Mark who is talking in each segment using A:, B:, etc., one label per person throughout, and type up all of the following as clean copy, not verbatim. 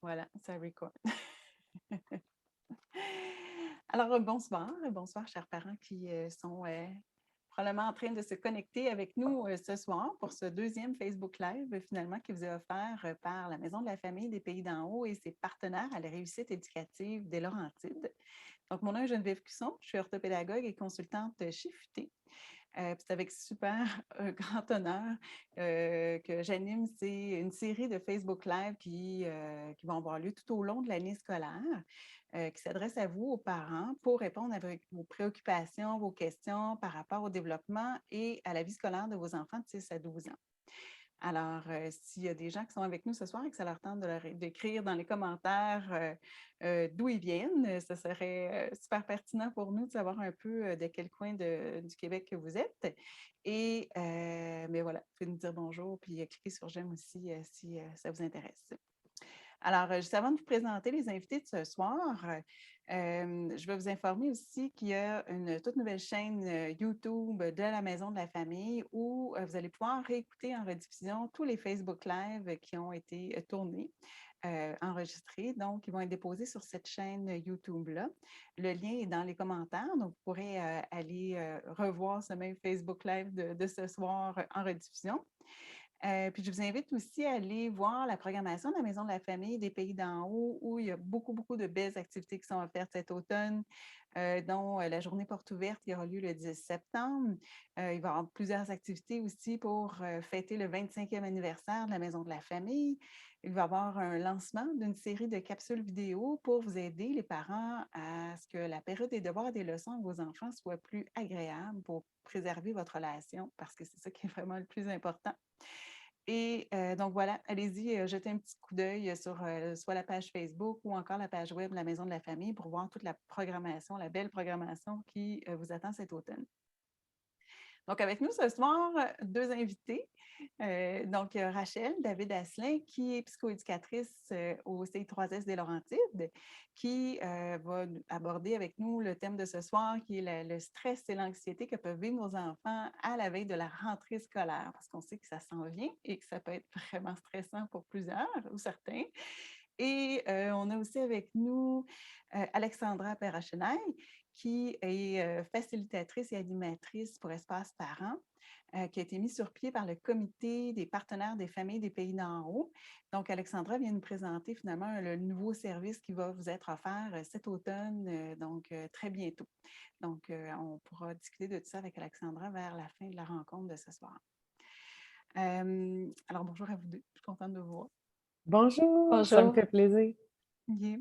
A: Voilà, ça record. Alors, bonsoir, chers parents qui sont probablement en train de se connecter avec nous ce soir pour ce deuxième Facebook Live, finalement, qui vous est offert par la Maison de la famille des Pays d'en haut et ses partenaires à la réussite éducative des Laurentides. Donc, mon nom est Geneviève Cusson, je suis orthopédagogue et consultante chez Futé. C'est avec super grand honneur que j'anime une série de Facebook Live qui vont avoir lieu tout au long de l'année scolaire, qui s'adresse à vous, aux parents, pour répondre à vos préoccupations, vos questions par rapport au développement et à la vie scolaire de vos enfants de 6 à 12 ans. Alors, s'il y a des gens qui sont avec nous ce soir et que ça leur tente d'écrire dans les commentaires d'où ils viennent, ce serait super pertinent pour nous de savoir un peu de quel coin du Québec que vous êtes. Mais voilà, vous pouvez nous dire bonjour, puis cliquez sur j'aime aussi si ça vous intéresse. Alors, juste avant de vous présenter les invités de ce soir, je vais vous informer aussi qu'il y a une toute nouvelle chaîne YouTube de la Maison de la famille où vous allez pouvoir réécouter en rediffusion tous les Facebook Live qui ont été tournés, enregistrés. Donc, ils vont être déposés sur cette chaîne YouTube-là. Le lien est dans les commentaires, donc vous pourrez aller revoir ce même Facebook Live de ce soir en rediffusion. Puis je vous invite aussi à aller voir la programmation de la Maison de la famille des Pays d'en haut, où il y a beaucoup, beaucoup de belles activités qui sont offertes cet automne, dont la journée porte ouverte qui aura lieu le 10 septembre. Il va y avoir plusieurs activités aussi pour fêter le 25e anniversaire de la Maison de la famille. Il va y avoir un lancement d'une série de capsules vidéo pour vous aider, les parents, à ce que la période des devoirs et des leçons de vos enfants soit plus agréable pour préserver votre relation, parce que c'est ça qui est vraiment le plus important. Et donc voilà, allez-y, jetez un petit coup d'œil sur soit la page Facebook ou encore la page web de la Maison de la famille pour voir toute la programmation, la belle programmation qui vous attend cet automne. Donc, avec nous ce soir, deux invités. Donc, Rachel David-Asselin, qui est psychoéducatrice au CI3S des Laurentides, qui va aborder avec nous le thème de ce soir, qui est le stress et l'anxiété que peuvent vivre nos enfants à la veille de la rentrée scolaire, parce qu'on sait que ça s'en vient et que ça peut être vraiment stressant pour plusieurs ou certains. Et on a aussi avec nous Alexandra Perrachenaille, qui est facilitatrice et animatrice pour Espace Parents, qui a été mise sur pied par le Comité des partenaires des familles des Pays d'en haut. Donc, Alexandra vient nous présenter finalement le nouveau service qui va vous être offert cet automne, donc très bientôt. Donc, on pourra discuter de tout ça avec Alexandra vers la fin de la rencontre de ce soir. Alors, bonjour à vous deux. Je suis contente de vous voir.
B: Bonjour, ça me
C: Bonjour.
B: fait plaisir.
A: Yeah.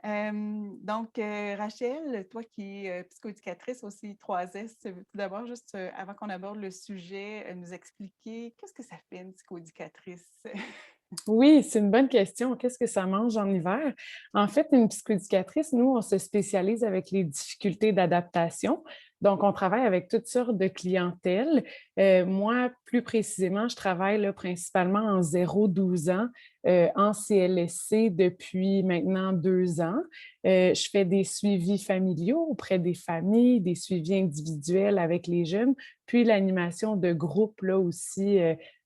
A: Donc, Rachel, toi qui es psychoéducatrice aussi 3S, veux-tu d'abord, juste avant qu'on aborde le sujet, nous expliquer qu'est-ce que ça fait une psychoéducatrice?
B: Oui, c'est une bonne question. Qu'est-ce que ça mange en hiver? En fait, une psychoéducatrice, nous, on se spécialise avec les difficultés d'adaptation. Donc, on travaille avec toutes sortes de clientèles. Moi, plus précisément, je travaille là, principalement en 0-12 ans, en CLSC depuis maintenant 2 ans. Je fais des suivis familiaux auprès des familles, des suivis individuels avec les jeunes, puis l'animation de groupes là aussi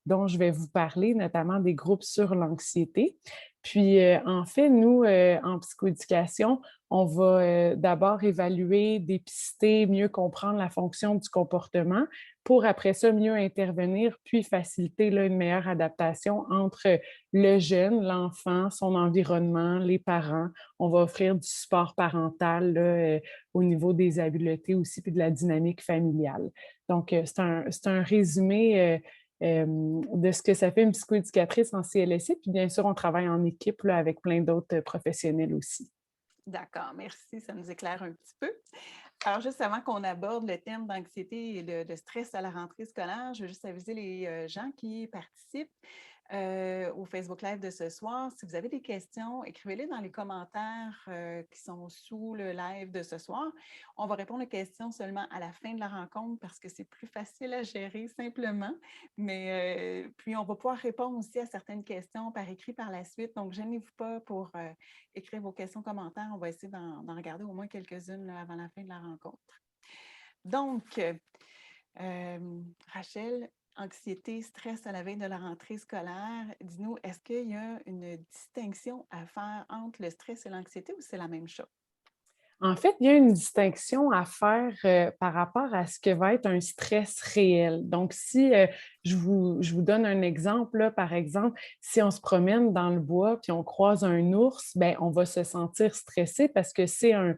B: dont je vais vous parler, notamment des groupes sur l'anxiété. Puis, en fait, nous, en psychoéducation, on va d'abord évaluer, dépister, mieux comprendre la fonction du comportement pour après ça mieux intervenir, puis faciliter là, une meilleure adaptation entre le jeune, l'enfant, son environnement, les parents. On va offrir du support parental là, au niveau des habiletés aussi, puis de la dynamique familiale. Donc, c'est un résumé de ce que ça fait une psychoéducatrice en CLSC. Puis bien sûr, on travaille en équipe là, avec plein d'autres professionnels aussi.
A: D'accord, merci, ça nous éclaire un petit peu. Alors, juste avant qu'on aborde le thème d'anxiété et de stress à la rentrée scolaire, je veux juste aviser les gens qui participent au Facebook Live de ce soir. Si vous avez des questions, écrivez-les dans les commentaires qui sont sous le live de ce soir. On va répondre aux questions seulement à la fin de la rencontre parce que c'est plus facile à gérer simplement. Mais puis, on va pouvoir répondre aussi à certaines questions par écrit par la suite. Donc, gênez-vous pas pour écrire vos questions, commentaires. On va essayer d'en regarder au moins quelques-unes avant la fin de la rencontre. Donc, Rachel, anxiété, stress à la veille de la rentrée scolaire. Dis-nous, est-ce qu'il y a une distinction à faire entre le stress et l'anxiété ou c'est la même chose?
B: En fait, il y a une distinction à faire, par rapport à ce que va être un stress réel. Donc si, je vous donne un exemple, là, par exemple, si on se promène dans le bois puis on croise un ours, ben on va se sentir stressé parce que c'est un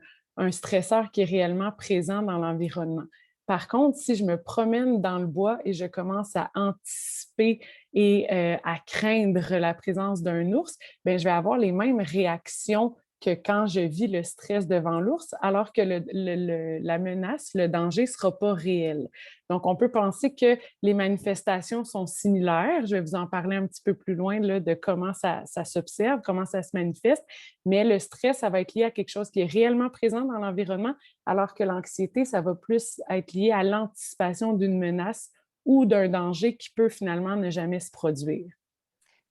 B: stresseur qui est réellement présent dans l'environnement. Par contre, si je me promène dans le bois et je commence à anticiper et à craindre la présence d'un ours, ben je vais avoir les mêmes réactions que quand je vis le stress devant l'ours, alors que la menace, le danger ne sera pas réel. Donc, on peut penser que les manifestations sont similaires. Je vais vous en parler un petit peu plus loin là, de comment ça s'observe, comment ça se manifeste, mais le stress, ça va être lié à quelque chose qui est réellement présent dans l'environnement, alors que l'anxiété, ça va plus être lié à l'anticipation d'une menace ou d'un danger qui peut finalement ne jamais se produire.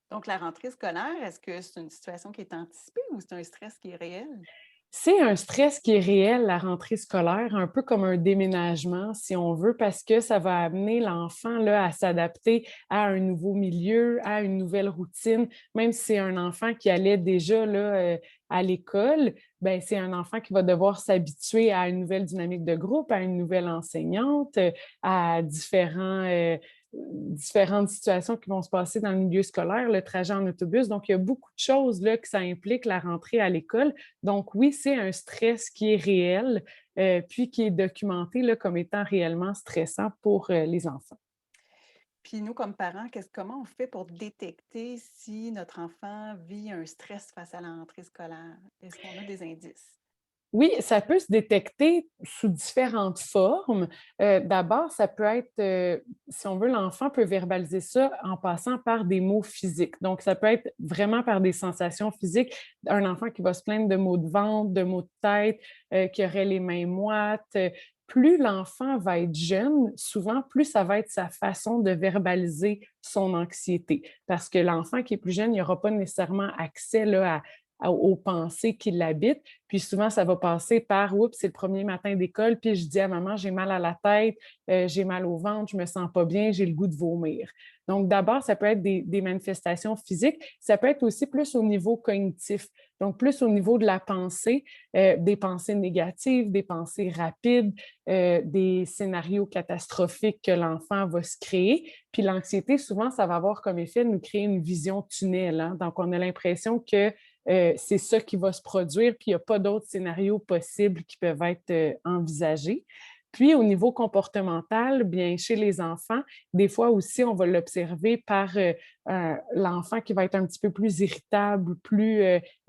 A: Donc, la rentrée scolaire, est-ce que c'est une situation qui est anticipée ou c'est un stress qui est réel?
B: C'est un stress qui est réel, la rentrée scolaire, un peu comme un déménagement, si on veut, parce que ça va amener l'enfant là, à s'adapter à un nouveau milieu, à une nouvelle routine. Même si c'est un enfant qui allait déjà là, à l'école, ben, c'est un enfant qui va devoir s'habituer à une nouvelle dynamique de groupe, à une nouvelle enseignante, à différentes situations qui vont se passer dans le milieu scolaire, le trajet en autobus. Donc, il y a beaucoup de choses là, que ça implique la rentrée à l'école. Donc oui, c'est un stress qui est réel, puis qui est documenté là, comme étant réellement stressant pour, les enfants.
A: Puis nous, comme parents, comment on fait pour détecter si notre enfant vit un stress face à la rentrée scolaire? Est-ce qu'on a des indices?
B: Oui, ça peut se détecter sous différentes formes. D'abord, ça peut être, si on veut, l'enfant peut verbaliser ça en passant par des mots physiques. Donc, ça peut être vraiment par des sensations physiques. Un enfant qui va se plaindre de maux de ventre, de maux de tête, qui aurait les mains moites. Plus l'enfant va être jeune, souvent, plus ça va être sa façon de verbaliser son anxiété. Parce que l'enfant qui est plus jeune, il n'aura pas nécessairement accès là, aux pensées qui l'habitent. Puis souvent, ça va passer par oups, c'est le premier matin d'école, puis je dis à maman, j'ai mal à la tête, j'ai mal au ventre, je me sens pas bien, j'ai le goût de vomir. Donc, d'abord, ça peut être des manifestations physiques. Ça peut être aussi plus au niveau cognitif, donc plus au niveau de la pensée, des pensées négatives, des pensées rapides, des scénarios catastrophiques que l'enfant va se créer. Puis l'anxiété, souvent, ça va avoir comme effet de nous créer une vision tunnel. Hein? Donc, on a l'impression que c'est ça qui va se produire, puis il n'y a pas d'autres scénarios possibles qui peuvent être envisagés. Puis au niveau comportemental, bien chez les enfants, des fois aussi, on va l'observer par l'enfant qui va être un petit peu plus irritable, plus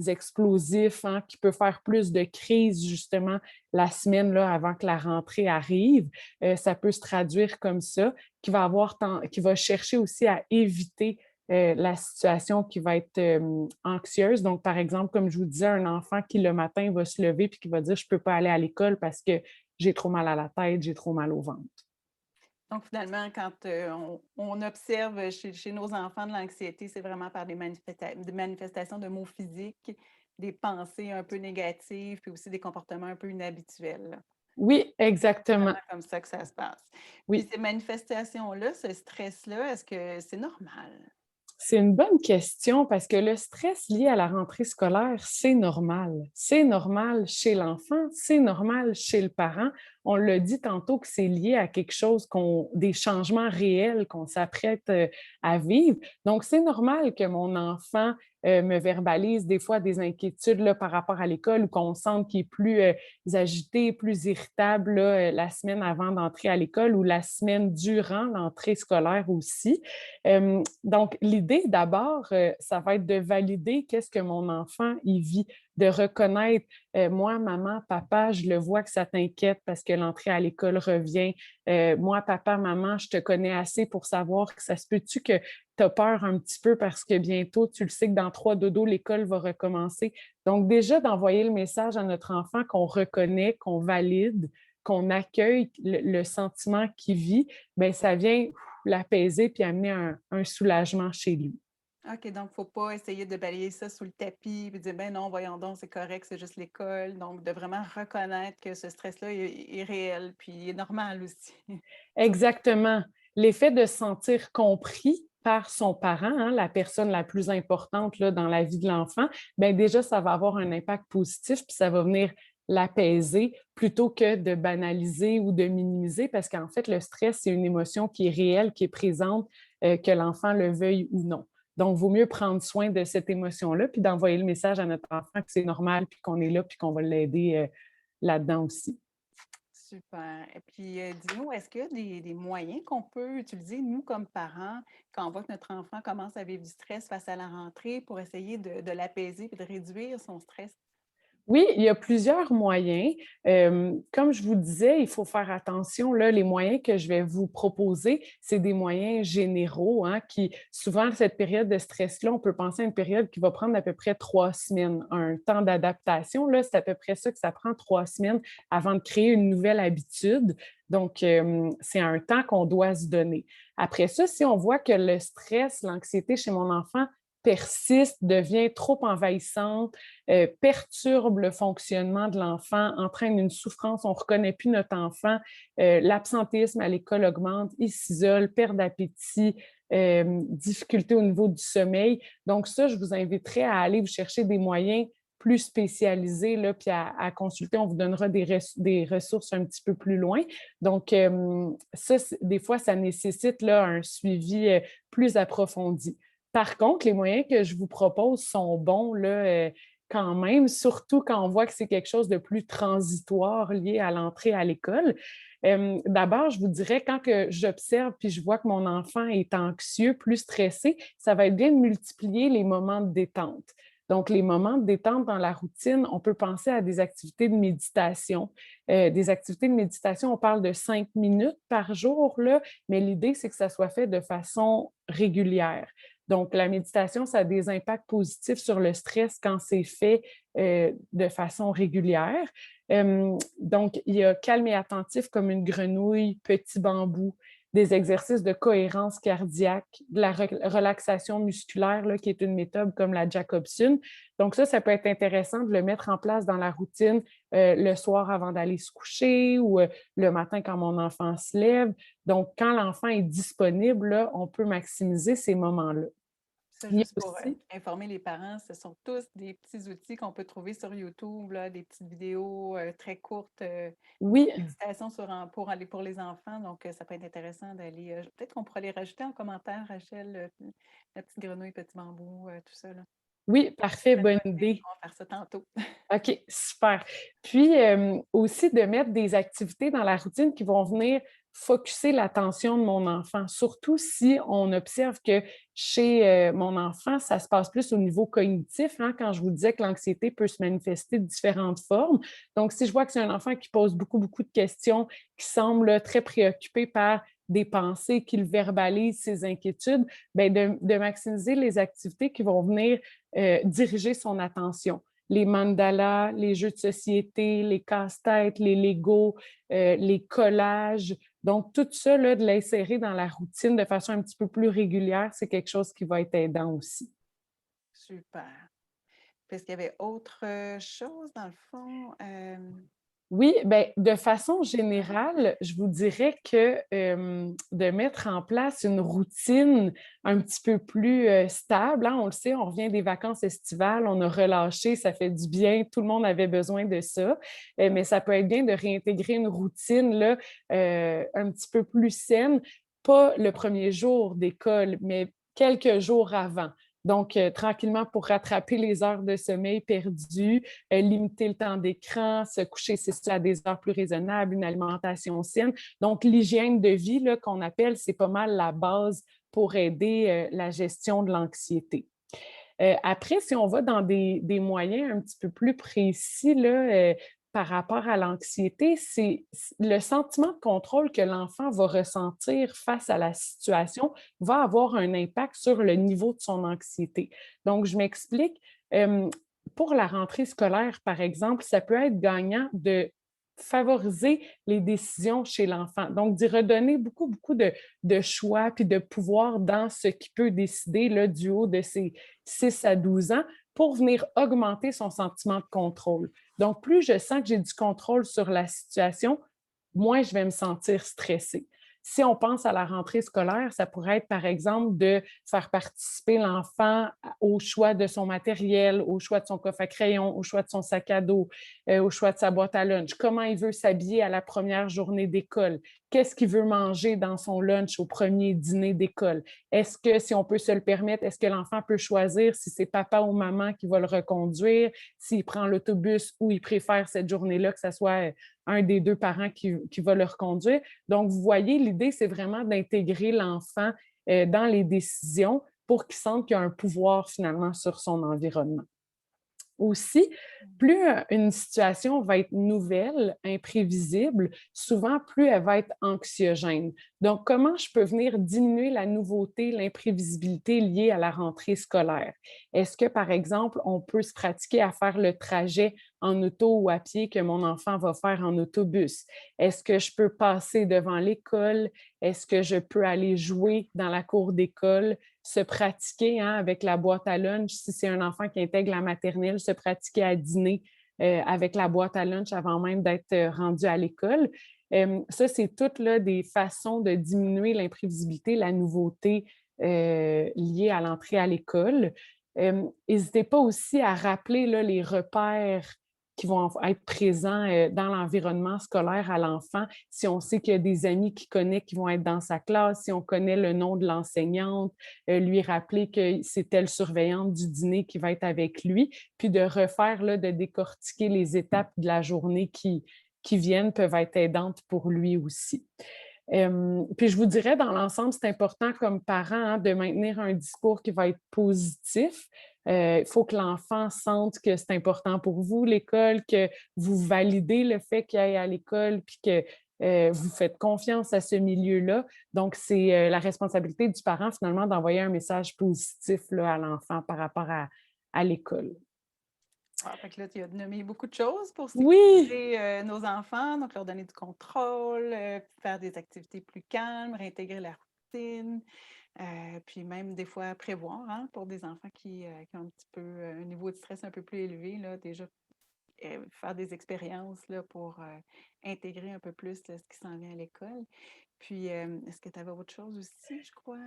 B: explosif, hein, qui peut faire plus de crises justement la semaine là, avant que la rentrée arrive. Ça peut se traduire comme ça, qui va chercher aussi à éviter la situation qui va être anxieuse. Donc, par exemple, comme je vous disais, un enfant qui le matin va se lever puis qui va dire je ne peux pas aller à l'école parce que j'ai trop mal à la tête, j'ai trop mal au ventre.
A: Donc, finalement, quand on observe chez nos enfants de l'anxiété, c'est vraiment par des manifestations de mots physiques, des pensées un peu négatives, puis aussi des comportements un peu inhabituels, là.
B: Oui,
A: C'est
B: exactement.
A: vraiment comme ça que ça se passe. Puis
B: Oui.
A: ces manifestations-là, ce stress-là, est-ce que c'est normal?
B: C'est une bonne question parce que le stress lié à la rentrée scolaire, c'est normal. C'est normal chez l'enfant, c'est normal chez le parent. On l'a dit tantôt que c'est lié à quelque chose des changements réels qu'on s'apprête à vivre. Donc, c'est normal que mon enfant me verbalise des fois des inquiétudes là, par rapport à l'école ou qu'on sente qu'il est plus agité, plus irritable là, la semaine avant d'entrer à l'école ou la semaine durant l'entrée scolaire aussi. Donc, l'idée d'abord, ça va être de valider qu'est-ce que mon enfant il vit, de reconnaître, moi, maman, papa, je le vois que ça t'inquiète parce que l'entrée à l'école revient. Moi, papa, maman, je te connais assez pour savoir que ça se peut-tu que tu as peur un petit peu parce que bientôt, tu le sais que dans 3 dodo, l'école va recommencer. Donc, déjà, d'envoyer le message à notre enfant qu'on reconnaît, qu'on valide, qu'on accueille le sentiment qu'il vit, bien, ça vient l'apaiser puis amener un soulagement chez lui.
A: OK, donc il ne faut pas essayer de balayer ça sous le tapis et dire ben non, voyons donc, c'est correct, c'est juste l'école. Donc, de vraiment reconnaître que ce stress-là est réel, puis est normal aussi.
B: Exactement. l'effet de se sentir compris par son parent, hein, la personne la plus importante là, dans la vie de l'enfant, bien déjà, ça va avoir un impact positif, puis ça va venir l'apaiser plutôt que de banaliser ou de minimiser, parce qu'en fait, le stress, c'est une émotion qui est réelle, qui est présente, que l'enfant le veuille ou non. Donc, il vaut mieux prendre soin de cette émotion-là, puis d'envoyer le message à notre enfant que c'est normal, puis qu'on est là, puis qu'on va l'aider là-dedans aussi.
A: Super. Et puis, dis-nous, est-ce qu'il y a des moyens qu'on peut utiliser, nous, comme parents, quand on voit que notre enfant commence à vivre du stress face à la rentrée pour essayer de l'apaiser et de réduire son stress?
B: Oui, il y a plusieurs moyens. Comme je vous disais, il faut faire attention, là, les moyens que je vais vous proposer, c'est des moyens généraux, hein, qui souvent, cette période de stress-là, on peut penser à une période qui va prendre à peu près 3 semaines. Un temps d'adaptation, là, c'est à peu près ça que ça prend 3 semaines avant de créer une nouvelle habitude. Donc, c'est un temps qu'on doit se donner. Après ça, si on voit que le stress, l'anxiété chez mon enfant persiste, devient trop envahissante, perturbe le fonctionnement de l'enfant, entraîne une souffrance, on ne reconnaît plus notre enfant, l'absentéisme à l'école augmente, il s'isole, perd d'appétit, difficulté au niveau du sommeil. Donc ça, je vous inviterais à aller vous chercher des moyens plus spécialisés, là, puis à consulter. On vous donnera des ressources un petit peu plus loin. Donc, ça, des fois, ça nécessite là, un suivi plus approfondi. Par contre, les moyens que je vous propose sont bons là, quand même, surtout quand on voit que c'est quelque chose de plus transitoire lié à l'entrée à l'école. D'abord, je vous dirais, quand que j'observe puis je vois que mon enfant est anxieux, plus stressé, ça va être bien de multiplier les moments de détente. Donc, les moments de détente dans la routine, on peut penser à des activités de méditation. Des activités de méditation, on parle de 5 minutes par jour, là, mais l'idée, c'est que ça soit fait de façon régulière. Donc, la méditation, ça a des impacts positifs sur le stress quand c'est fait de façon régulière. Donc, il y a calme et attentif comme une grenouille, petit bambou, des exercices de cohérence cardiaque, de la relaxation musculaire, là, qui est une méthode comme la Jacobson. Donc, ça peut être intéressant de le mettre en place dans la routine le soir avant d'aller se coucher ou le matin quand mon enfant se lève. Donc, quand l'enfant est disponible, là, on peut maximiser ces moments-là.
A: Ça,
B: Il y a
A: juste pour
B: aussi
A: informer les parents, ce sont tous des petits outils qu'on peut trouver sur YouTube, là, des petites vidéos très courtes,
B: oui,
A: méditations pour les enfants. Donc, ça peut être intéressant d'aller. Peut-être qu'on pourrait les rajouter en commentaire, Rachel, la petite grenouille, petit bambou, tout ça. Là.
B: oui, parfait,
A: Très
B: bonne
A: noté.
B: idée.
A: On va faire ça tantôt.
B: OK, super. Puis aussi de mettre des activités dans la routine qui vont venir focusser l'attention de mon enfant, surtout si on observe que chez mon enfant, ça se passe plus au niveau cognitif, hein, quand je vous disais que l'anxiété peut se manifester de différentes formes. Donc, si je vois que c'est un enfant qui pose beaucoup, beaucoup de questions, qui semble très préoccupé par des pensées, qu'il verbalise ses inquiétudes, bien de maximiser les activités qui vont venir diriger son attention les mandalas, les jeux de société, les casse-têtes, les Legos, les collages. Donc, tout ça, là, de l'insérer dans la routine de façon un petit peu plus régulière, c'est quelque chose qui va être aidant aussi.
A: Super. Est-ce qu'il y avait autre chose dans le fond?
B: Oui, bien, de façon générale, je vous dirais que de mettre en place une routine un petit peu plus stable, hein, on le sait, on revient des vacances estivales, on a relâché, ça fait du bien, tout le monde avait besoin de ça, mais ça peut être bien de réintégrer une routine là, un petit peu plus saine, pas le premier jour d'école, mais quelques jours avant. Donc, tranquillement pour rattraper les heures de sommeil perdues, limiter le temps d'écran, se coucher, c'est ça, à des heures plus raisonnables, une alimentation saine. Donc, l'hygiène de vie là, qu'on appelle, c'est pas mal la base pour aider la gestion de l'anxiété. Après, si on va dans des moyens un petit peu plus précis là, par rapport à l'anxiété, c'est le sentiment de contrôle que l'enfant va ressentir face à la situation va avoir un impact sur le niveau de son anxiété. Donc, je m'explique. Euh, pour la rentrée scolaire, par exemple, ça peut être gagnant de favoriser les décisions chez l'enfant. Donc, d'y redonner beaucoup, beaucoup de choix puis de pouvoir dans ce qu'il peut décider là, du haut de ses 6 à 12 ans pour venir augmenter son sentiment de contrôle. Donc, plus je sens que j'ai du contrôle sur la situation, moins je vais me sentir stressée. Si on pense à la rentrée scolaire, ça pourrait être, par exemple, de faire participer l'enfant au choix de son matériel, au choix de son coffre à crayon, au choix de son sac à dos, au choix de sa boîte à lunch, comment il veut s'habiller à la première journée d'école, qu'est-ce qu'il veut manger dans son lunch au premier dîner d'école. Est-ce que, si on peut se le permettre, est-ce que l'enfant peut choisir si c'est papa ou maman qui va le reconduire, s'il prend l'autobus ou il préfère cette journée-là que ce soit un des deux parents qui va le reconduire. Donc, vous voyez, l'idée, c'est vraiment d'intégrer l'enfant dans les décisions pour qu'il sente qu'il a un pouvoir finalement sur son environnement. Aussi, plus une situation va être nouvelle, imprévisible, souvent plus elle va être anxiogène. Donc, comment je peux venir diminuer la nouveauté, l'imprévisibilité liée à la rentrée scolaire? Est-ce que, par exemple, on peut se pratiquer à faire le trajet en auto ou à pied que mon enfant va faire en autobus? Est-ce que je peux passer devant l'école? Est-ce que je peux aller jouer dans la cour d'école? Se pratiquer avec la boîte à lunch, si c'est un enfant qui intègre la maternelle, se pratiquer à dîner avec la boîte à lunch avant même d'être rendu à l'école. Ça, c'est toutes là, des façons de diminuer l'imprévisibilité, la nouveauté liée à l'entrée à l'école. N'hésitez pas aussi à rappeler là, les repères qui vont être présents dans l'environnement scolaire à l'enfant. Si on sait qu'il y a des amis qu'il connaît qui vont être dans sa classe, si on connaît le nom de l'enseignante, lui rappeler que c'est telle surveillante du dîner qui va être avec lui, puis de refaire, là, de décortiquer les étapes de la journée qui viennent peuvent être aidantes pour lui aussi. Puis je vous dirais, dans l'ensemble, c'est important comme parent de maintenir un discours qui va être positif. Il faut que l'enfant sente que c'est important pour vous, l'école, que vous validez le fait qu'il aille à l'école, puis que vous faites confiance à ce milieu-là. Donc, c'est la responsabilité du parent, finalement, d'envoyer un message positif là, à l'enfant par rapport à l'école.
A: Ah, fait que là, tu as nommé beaucoup de choses pour
B: Oui!
A: sécuriser nos enfants, donc leur donner du contrôle, faire des activités plus calmes, réintégrer la routine, puis même des fois prévoir pour des enfants qui ont un petit peu un niveau de stress un peu plus élevé, là, déjà faire des expériences là, pour intégrer un peu plus là, ce qui s'en vient à l'école. Puis, est-ce que tu avais autre chose aussi, je crois?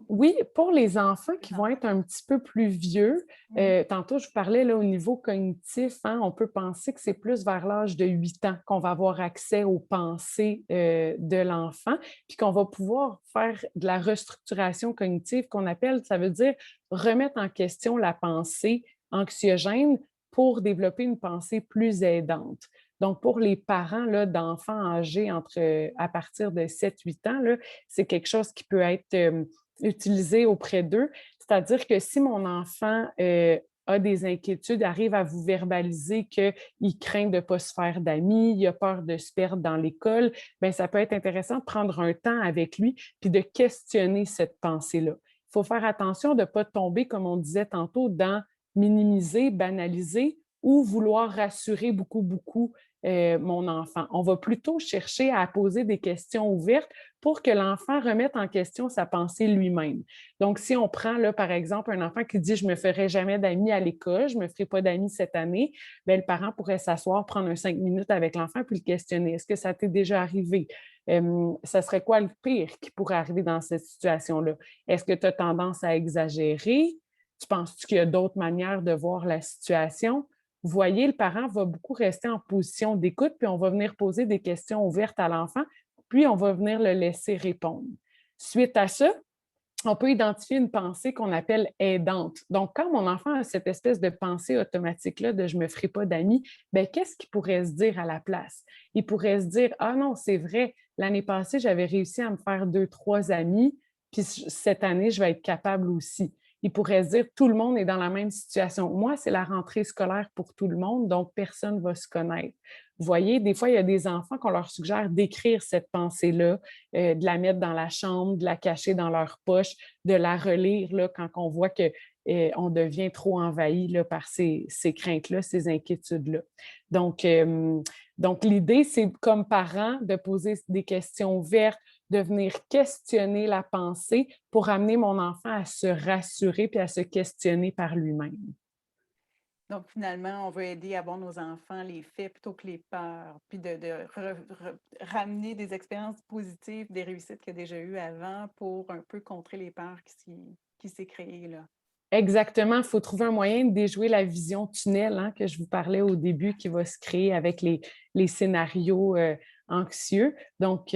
B: Oui, pour les enfants
A: Les
B: qui vont
A: enfants
B: être un petit peu plus vieux,
A: qui...
B: tantôt je parlais là, au niveau cognitif, on peut penser que c'est plus vers l'âge de 8 ans qu'on va avoir accès aux pensées de l'enfant, puis qu'on va pouvoir faire de la restructuration cognitive qu'on appelle, ça veut dire remettre en question la pensée anxiogène pour développer une pensée plus aidante. Donc, pour les parents là, d'enfants âgés à partir de 7-8 ans, là, c'est quelque chose qui peut être utilisé auprès d'eux. C'est-à-dire que si mon enfant a des inquiétudes, arrive à vous verbaliser qu'il craint de ne pas se faire d'amis, il a peur de se perdre dans l'école, bien, ça peut être intéressant de prendre un temps avec lui puis de questionner cette pensée-là. Il faut faire attention de ne pas tomber, comme on disait tantôt, dans minimiser, banaliser ou vouloir rassurer beaucoup, beaucoup mon enfant. On va plutôt chercher à poser des questions ouvertes pour que l'enfant remette en question sa pensée lui-même. Donc, si on prend, là, par exemple, un enfant qui dit « je ne me ferai jamais d'amis à l'école, je ne me ferai pas d'amis cette année », bien, le parent pourrait s'asseoir, prendre 5 minutes avec l'enfant puis le questionner. Est-ce que ça t'est déjà arrivé? Ça serait quoi le pire qui pourrait arriver dans cette situation-là? Est-ce que tu as tendance à exagérer? Tu penses-tu qu'il y a d'autres manières de voir la situation? Vous voyez, le parent va beaucoup rester en position d'écoute, puis on va venir poser des questions ouvertes à l'enfant, puis on va venir le laisser répondre. Suite à ça, on peut identifier une pensée qu'on appelle aidante. Donc, quand mon enfant a cette espèce de pensée automatique-là de je ne me ferai pas d'amis, bien, qu'est-ce qu'il pourrait se dire à la place? Il pourrait se dire ah non, c'est vrai, l'année passée, j'avais réussi à me faire 2, 3 amis, puis cette année, je vais être capable aussi. Il pourrait se dire tout le monde est dans la même situation. Moi, c'est la rentrée scolaire pour tout le monde, donc personne ne va se connaître. Vous voyez, des fois, il y a des enfants qu'on leur suggère d'écrire cette pensée-là, de la mettre dans la chambre, de la cacher dans leur poche, de la relire là, quand on voit que on devient trop envahi là, par ces craintes-là, ces inquiétudes-là. Donc, donc l'idée, c'est comme parent de poser des questions ouvertes, de venir questionner la pensée pour amener mon enfant à se rassurer puis à se questionner par lui-même.
A: Donc, finalement, on veut aider à voir nos enfants les faits plutôt que les peurs, puis ramener des expériences positives, des réussites qu'il y a déjà eues avant pour un peu contrer les peurs qui s'est créées là.
B: Exactement, il faut trouver un moyen de déjouer la vision tunnel, hein, que je vous parlais au début, qui va se créer avec les scénarios anxieux. Donc,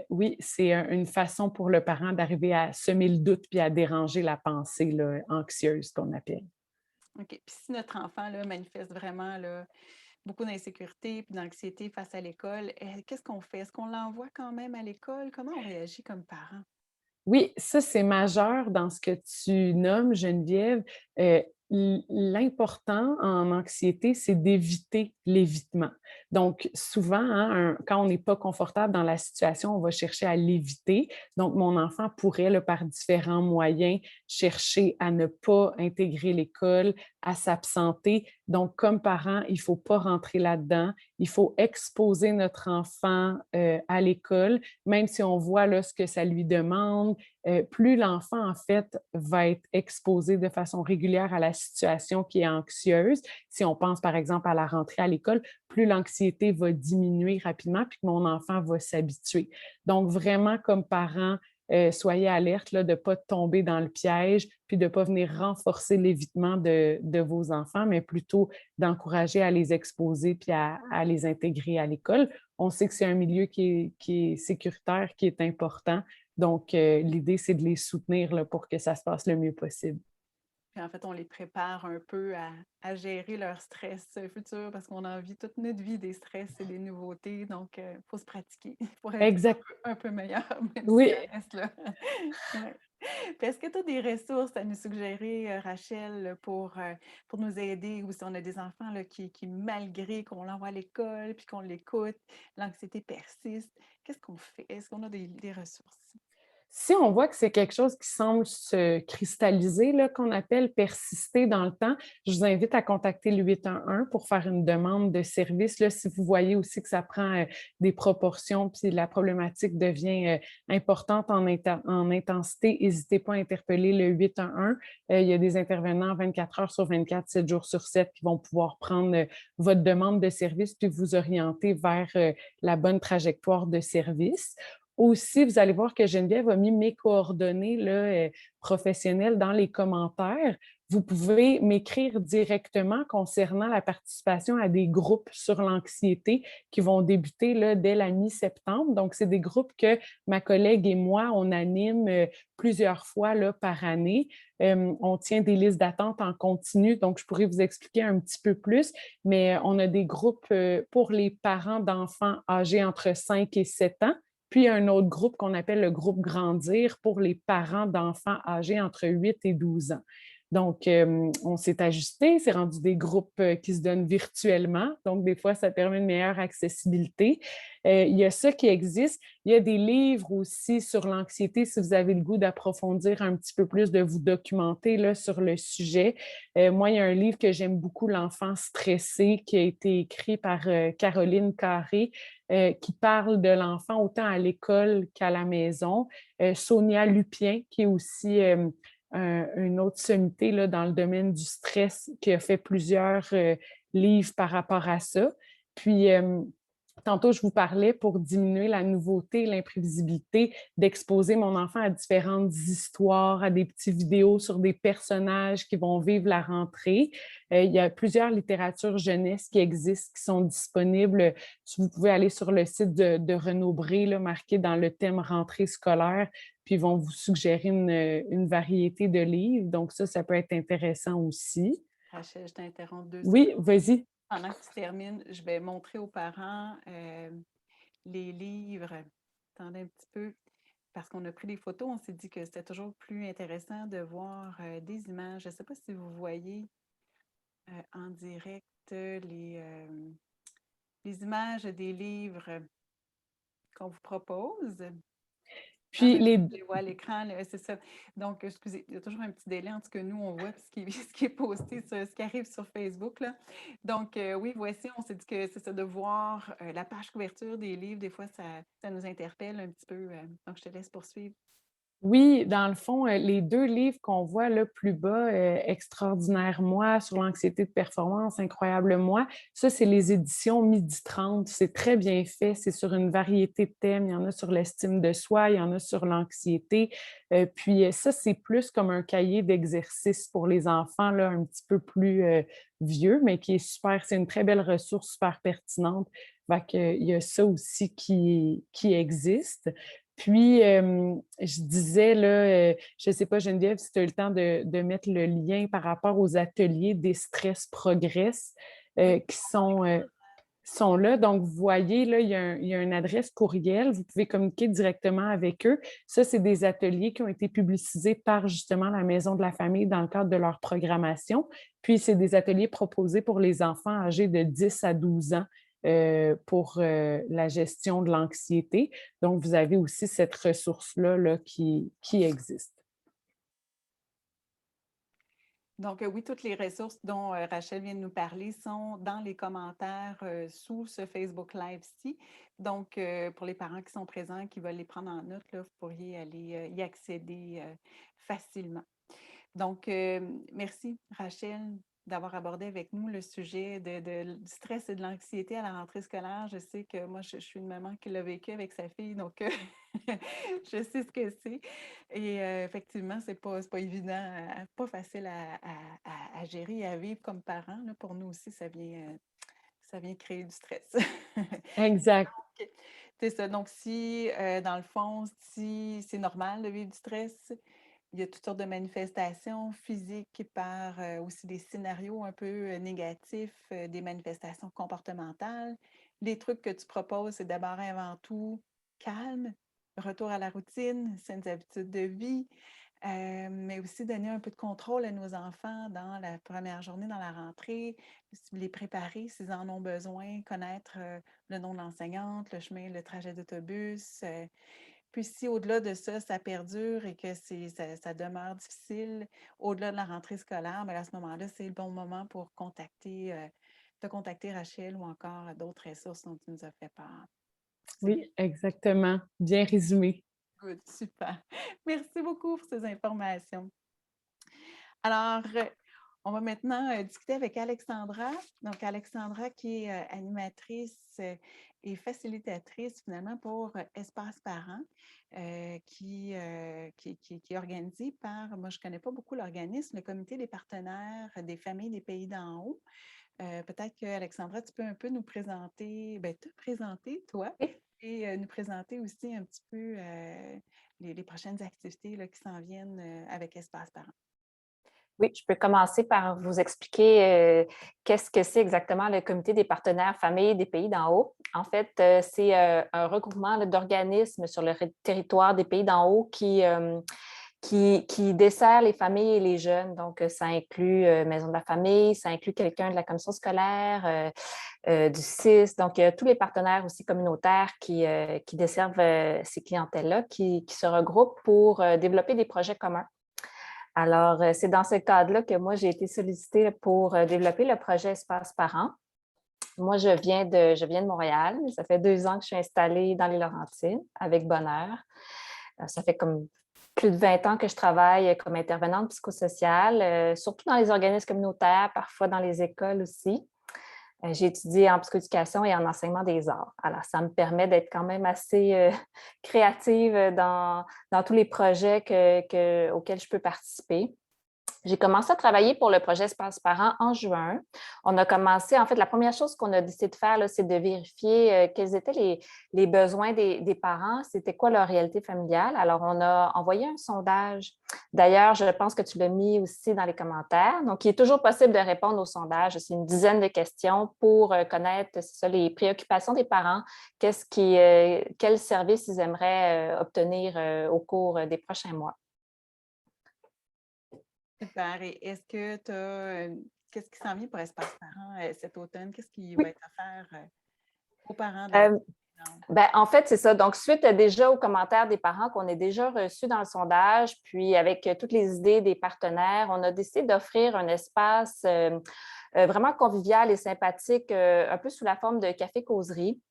B: oui, c'est une façon pour le parent d'arriver à semer le doute puis à déranger la pensée là, anxieuse qu'on appelle.
A: OK. Puis si notre enfant là, manifeste vraiment là, beaucoup d'insécurité puis d'anxiété face à l'école, qu'est-ce qu'on fait? Est-ce qu'on l'envoie quand même à l'école? Comment on réagit comme parent?
B: Oui, ça, c'est majeur dans ce que tu nommes, Geneviève. L'important en anxiété, c'est d'éviter l'évitement. Donc, souvent, hein, quand on n'est pas confortable dans la situation, on va chercher à l'éviter. Donc, mon enfant pourrait, là, par différents moyens, chercher à ne pas intégrer l'école, à s'absenter. Donc, comme parent, il ne faut pas rentrer là-dedans. Il faut exposer notre enfant à l'école, même si on voit là, ce que ça lui demande. Plus l'enfant, en fait, va être exposé de façon régulière à la situation qui est anxieuse, si on pense par exemple à la rentrée à l'école, plus l'anxiété va diminuer rapidement puis que mon enfant va s'habituer. Donc, vraiment, comme parent, soyez alerte là, de ne pas tomber dans le piège, puis de ne pas venir renforcer l'évitement de vos enfants, mais plutôt d'encourager à les exposer puis à les intégrer à l'école. On sait que c'est un milieu qui est sécuritaire, qui est important. Donc, l'idée, c'est de les soutenir là, pour que ça se passe le mieux possible.
A: Puis en fait, on les prépare un peu à gérer leur stress futur parce qu'on en vit toute notre vie des stress et des nouveautés. Donc, il faut se pratiquer pour être
B: Exact.
A: un peu meilleur, même si
B: Oui,
A: ça reste là. Ouais. Puis est-ce que tu as des ressources à nous suggérer, Rachel, là, pour nous aider ou si on a des enfants là, qui malgré qu'on l'envoie à l'école puis qu'on l'écoute, l'anxiété persiste, qu'est-ce qu'on fait? Est-ce qu'on a des ressources?
B: si on voit que c'est quelque chose qui semble se cristalliser, là, qu'on appelle persister dans le temps, je vous invite à contacter le 811 pour faire une demande de service. Là, si vous voyez aussi que ça prend des proportions, puis la problématique devient importante en intensité, n'hésitez pas à interpeller le 811. Il y a des intervenants 24 heures sur 24, 7 jours sur 7 qui vont pouvoir prendre votre demande de service puis vous orienter vers la bonne trajectoire de service. Aussi, vous allez voir que Geneviève a mis mes coordonnées là, professionnelles dans les commentaires. Vous pouvez m'écrire directement concernant la participation à des groupes sur l'anxiété qui vont débuter là, dès la mi-septembre. Donc, c'est des groupes que ma collègue et moi, on anime plusieurs fois là, par année. On tient des listes d'attente en continu, donc je pourrais vous expliquer un petit peu plus, mais on a des groupes pour les parents d'enfants âgés entre 5 et 7 ans. Puis un autre groupe qu'on appelle le groupe Grandir pour les parents d'enfants âgés entre 8 et 12 ans. Donc, on s'est ajusté, c'est rendu des groupes qui se donnent virtuellement. Donc, des fois, ça permet une meilleure accessibilité. Il y a ça qui existe. Il y a des livres aussi sur l'anxiété si vous avez le goût d'approfondir un petit peu plus, de vous documenter là, sur le sujet. Moi, il y a un livre que j'aime beaucoup, L'enfant stressé, qui a été écrit par Caroline Carré, qui parle de l'enfant autant à l'école qu'à la maison. Sonia Lupien, qui est aussi une autre sommité là, dans le domaine du stress, qui a fait plusieurs livres par rapport à ça. Puis, tantôt, je vous parlais pour diminuer la nouveauté, l'imprévisibilité, d'exposer mon enfant à différentes histoires, à des petites vidéos sur des personnages qui vont vivre la rentrée. Il y a plusieurs littératures jeunesse qui existent, qui sont disponibles. Vous pouvez aller sur le site de Renaud Bré, là, marqué dans le thème rentrée scolaire, puis ils vont vous suggérer une variété de livres. Donc ça peut être intéressant aussi.
A: Rachel, je t'interromps 2 secondes.
B: Oui, vas-y.
A: Pendant que tu termines, je vais montrer aux parents les livres. Attendez un petit peu, parce qu'on a pris des photos, on s'est dit que c'était toujours plus intéressant de voir des images. Je ne sais pas si vous voyez en direct les images des livres qu'on vous propose. Ah
B: Puis
A: oui,
B: les,
A: je les vois à l'écran, là, c'est ça. Donc, excusez, il y a toujours un petit délai entre ce que nous, on voit et ce qui, ce qui est posté, ce qui arrive sur Facebook, là. Donc, oui, voici, on s'est dit que c'est ça, de voir la page couverture des livres, des fois, ça nous interpelle un petit peu. Donc, je te laisse poursuivre.
B: Oui, dans le fond, les 2 livres qu'on voit là plus bas, Extraordinaire moi, sur l'anxiété de performance, Incroyable moi, ça, c'est les éditions Midi 30. C'est très bien fait, c'est sur une variété de thèmes. Il y en a sur l'estime de soi, il y en a sur l'anxiété. Puis, ça, c'est plus comme un cahier d'exercices pour les enfants là, un petit peu plus, vieux, mais qui est super. C'est une très belle ressource, super pertinente. Fait qu'il y a ça aussi qui existe. Puis, je disais là, je ne sais pas Geneviève si tu as eu le temps de mettre le lien par rapport aux ateliers des stress progress,
A: Oui,
B: qui sont là. Donc, vous voyez, là, il y a une adresse courriel. Vous pouvez communiquer directement avec eux. Ça, c'est des ateliers qui ont été publicisés par justement la Maison de la famille dans le cadre de leur programmation. Puis, c'est des ateliers proposés pour les enfants âgés de 10 à 12 ans pour la gestion de l'anxiété. Donc, vous avez aussi cette ressource-là là, qui existe.
A: donc oui, toutes les ressources dont Rachel vient de nous parler sont dans les commentaires sous ce Facebook Live-ci. Donc, pour les parents qui sont présents, qui veulent les prendre en note, là, vous pourriez aller y accéder facilement. Donc, merci Rachel d'avoir abordé avec nous le sujet du stress et de l'anxiété à la rentrée scolaire. Je sais que moi, je suis une maman qui l'a vécu avec sa fille, donc je sais ce que c'est. Et effectivement, c'est pas évident, pas facile à gérer et à vivre comme parent. Là. Pour nous aussi, ça vient créer du stress.
B: Exact.
A: OK. C'est ça. Donc, si, dans le fond, si c'est normal de vivre du stress, il y a toutes sortes de manifestations physiques par aussi des scénarios un peu négatifs, des manifestations comportementales. Les trucs que tu proposes, c'est d'abord et avant tout calme, retour à la routine, saines habitudes de vie, mais aussi donner un peu de contrôle à nos enfants dans la première journée, dans la rentrée, les préparer s'ils en ont besoin, connaître le nom de l'enseignante, le chemin, le trajet d'autobus. Puis si au-delà de ça, ça perdure et que ça demeure difficile, au-delà de la rentrée scolaire, bien, à ce moment-là, c'est le bon moment pour te contacter Rachel ou encore d'autres ressources dont tu nous as fait part. C'est bien.
B: Oui, exactement. Bien résumé.
A: Good, super. Merci beaucoup pour ces informations. Alors, on va maintenant discuter avec Alexandra. Donc, Alexandra qui est animatrice et facilitatrice finalement pour Espace Parents, qui est organisé par, moi je ne connais pas beaucoup l'organisme, le Comité des partenaires des familles des pays d'en haut. Peut-être que Alexandra, tu peux un peu nous présenter, ben, te présenter toi
C: Oui,
A: et nous présenter aussi un petit peu les prochaines activités là, qui s'en viennent avec Espace Parents.
C: oui, je peux commencer par vous expliquer qu'est-ce que c'est exactement le Comité des partenaires familles des pays d'en haut. En fait, c'est un regroupement d'organismes sur le territoire des pays d'en haut qui dessert les familles et les jeunes. Donc, ça inclut Maison de la famille, ça inclut quelqu'un de la commission scolaire, du CIS. Donc, tous les partenaires aussi communautaires qui desservent ces clientèles-là, qui se regroupent pour développer des projets communs. Alors, c'est dans ce cadre-là que moi, j'ai été sollicitée pour développer le projet Espace Parents. Moi, je viens de Montréal. Ça fait 2 ans que je suis installée dans les Laurentides avec bonheur. Ça fait comme plus de 20 ans que je travaille comme intervenante psychosociale, surtout dans les organismes communautaires, parfois dans les écoles aussi. J'ai étudié en psychoéducation et en enseignement des arts. Alors, ça me permet d'être quand même assez créative dans tous les projets auxquels je peux participer. J'ai commencé à travailler pour le projet Espace Parents en juin. On a commencé, en fait, la première chose qu'on a décidé de faire, là, c'est de vérifier quels étaient les besoins des parents, c'était quoi leur réalité familiale. Alors, on a envoyé un sondage. D'ailleurs, je pense que tu l'as mis aussi dans les commentaires. Donc, il est toujours possible de répondre au sondage. C'est une dizaine de questions pour connaître les préoccupations des parents, quels services ils aimeraient obtenir au cours des prochains mois.
A: Super. Et est-ce que tu as, qu'est-ce qui s'en vient pour Espace Parents cet automne? Qu'est-ce qui va
C: Oui.
A: être offert aux parents de la
C: Euh, en fait, c'est ça. Donc, suite déjà aux commentaires des parents qu'on a déjà reçus dans le sondage, puis avec toutes les idées des partenaires, on a décidé d'offrir un espace vraiment convivial et sympathique, un peu sous la forme de café-causerie.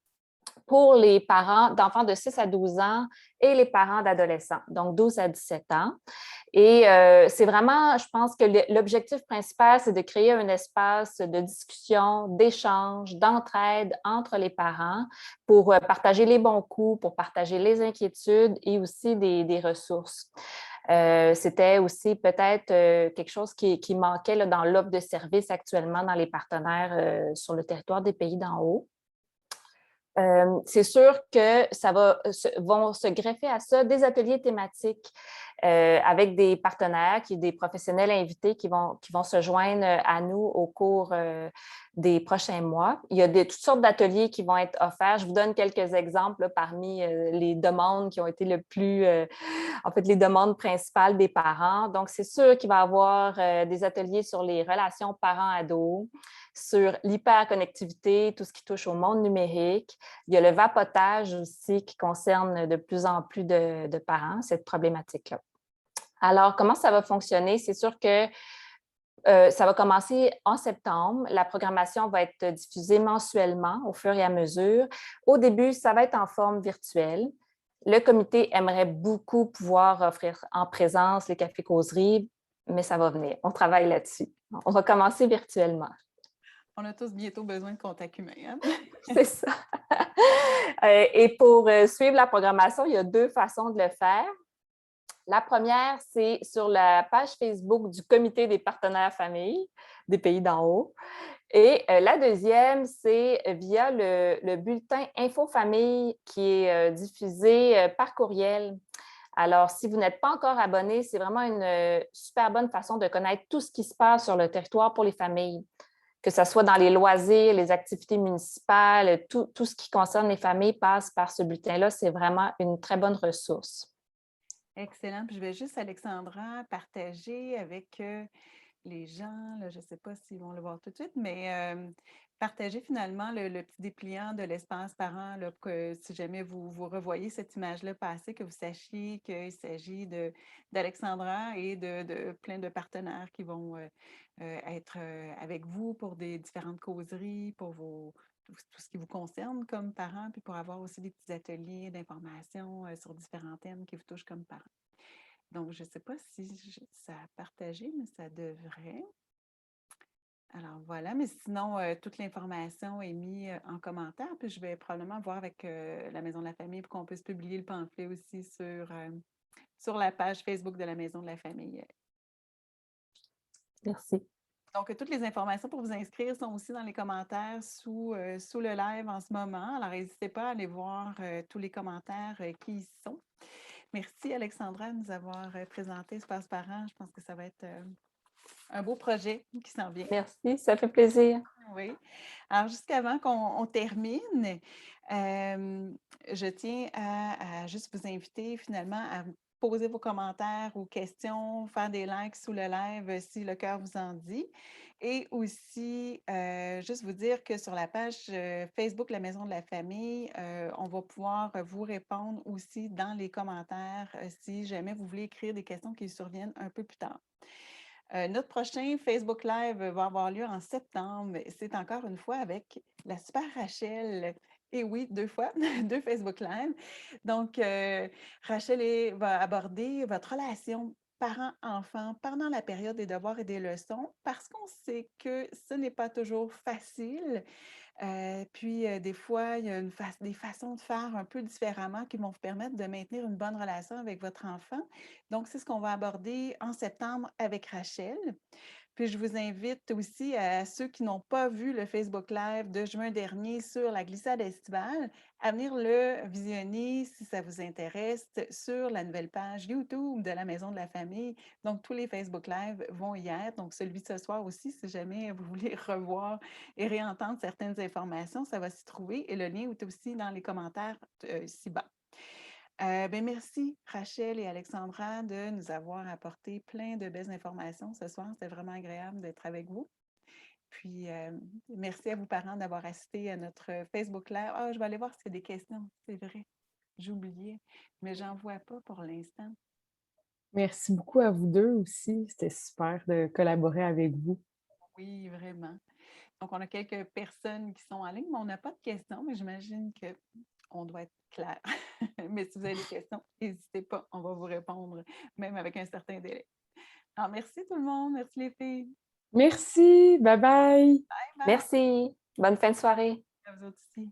C: pour les parents d'enfants de 6 à 12 ans et les parents d'adolescents, donc 12 à 17 ans. Et c'est vraiment, je pense que l'objectif principal, c'est de créer un espace de discussion, d'échange, d'entraide entre les parents pour partager les bons coups, pour partager les inquiétudes et aussi des ressources. C'était aussi peut-être quelque chose qui manquait là, dans l'offre de services actuellement dans les partenaires sur le territoire des pays d'en haut. C'est sûr que vont se greffer à ça des ateliers thématiques avec des partenaires, des professionnels invités qui vont se joindre à nous au cours des prochains mois. Il y a toutes sortes d'ateliers qui vont être offerts. Je vous donne quelques exemples là, parmi les demandes qui ont été en fait, les demandes principales des parents. Donc, c'est sûr qu'il va y avoir des ateliers sur les relations parents-ados, sur l'hyperconnectivité, tout ce qui touche au monde numérique. Il y a le vapotage aussi qui concerne de plus en plus de parents, cette problématique-là. Alors, comment ça va fonctionner? C'est sûr que ça va commencer en septembre. La programmation va être diffusée mensuellement au fur et à mesure. Au début, ça va être en forme virtuelle. Le comité aimerait beaucoup pouvoir offrir en présence les cafés-causeries, mais ça va venir. On travaille là-dessus. On va commencer virtuellement.
A: On a tous bientôt besoin de contact humain. Hein?
C: C'est ça. Et pour suivre la programmation, il y a 2 façons de le faire. La première, c'est sur la page Facebook du Comité des partenaires familles des pays d'en haut. Et la deuxième, c'est via le bulletin Info-Famille qui est diffusé par courriel. Alors, si vous n'êtes pas encore abonné, c'est vraiment une super bonne façon de connaître tout ce qui se passe sur le territoire pour les familles, que ce soit dans les loisirs, les activités municipales, tout ce qui concerne les familles passe par ce bulletin-là. C'est vraiment une très bonne ressource.
A: Excellent. Puis je vais juste, Alexandra, partager avec les gens, là, je ne sais pas s'ils vont le voir tout de suite, mais partager finalement le petit dépliant de l'espace parent, là, que si jamais vous revoyez cette image-là passer, que vous sachiez qu'il s'agit d'Alexandra et de plein de partenaires qui vont être avec vous pour des différentes causeries, pour tout ce qui vous concerne comme parents, puis pour avoir aussi des petits ateliers d'information sur différents thèmes qui vous touchent comme parents. Donc, je ne sais pas si ça a partagé, mais ça devrait. Alors voilà, mais sinon, toute l'information est mise en commentaire, puis je vais probablement voir avec la Maison de la Famille pour qu'on puisse publier le pamphlet aussi sur la page Facebook de la Maison de la Famille.
C: Merci.
A: Donc, toutes les informations pour vous inscrire sont aussi dans les commentaires sous le live en ce moment. Alors, n'hésitez pas à aller voir tous les commentaires qui y sont. Merci, Alexandra, de nous avoir présenté Espace Parent. Je pense que ça va être un beau projet qui s'en vient.
C: Merci, ça fait plaisir.
A: Oui. Alors, jusqu'avant qu'on termine, je tiens à juste vous inviter finalement à poser vos commentaires ou questions, faire des likes sous le live si le cœur vous en dit. Et aussi, juste vous dire que sur la page Facebook La Maison de la Famille, on va pouvoir vous répondre aussi dans les commentaires si jamais vous voulez écrire des questions qui surviennent un peu plus tard. Notre prochain Facebook Live va avoir lieu en septembre. C'est encore une fois avec la super Rachel. Et oui, 2 fois, 2 Facebook Live. Donc, Rachel va aborder votre relation parent-enfant pendant la période des devoirs et des leçons parce qu'on sait que ce n'est pas toujours facile. Puis, des fois, il y a des façons de faire un peu différemment qui vont vous permettre de maintenir une bonne relation avec votre enfant. Donc, c'est ce qu'on va aborder en septembre avec Rachel. Puis, je vous invite aussi à ceux qui n'ont pas vu le Facebook Live de juin dernier sur la glissade estivale à venir le visionner si ça vous intéresse sur la nouvelle page YouTube de la Maison de la Famille. Donc, tous les Facebook Live vont y être. Donc, celui de ce soir aussi, si jamais vous voulez revoir et réentendre certaines informations, ça va s'y trouver. Et le lien est aussi dans les commentaires ci-bas. Merci, Rachel et Alexandra, de nous avoir apporté plein de belles informations ce soir. C'était vraiment agréable d'être avec vous. Puis, merci à vous, parents, d'avoir assisté à notre Facebook Live. Ah, je vais aller voir s'il y a des questions. C'est vrai, j'oubliais, mais j'en vois pas pour l'instant.
B: Merci beaucoup à vous deux aussi. C'était super de collaborer avec vous.
A: Oui, vraiment. Donc, on a quelques personnes qui sont en ligne, mais on n'a pas de questions, mais j'imagine qu'on doit être clair. Mais si vous avez des questions, n'hésitez pas, on va vous répondre, même avec un certain délai. Alors, merci tout le monde, merci les filles.
B: Merci, bye bye.
A: Bye bye.
C: Merci. Bonne fin de soirée.
A: À vous autres aussi.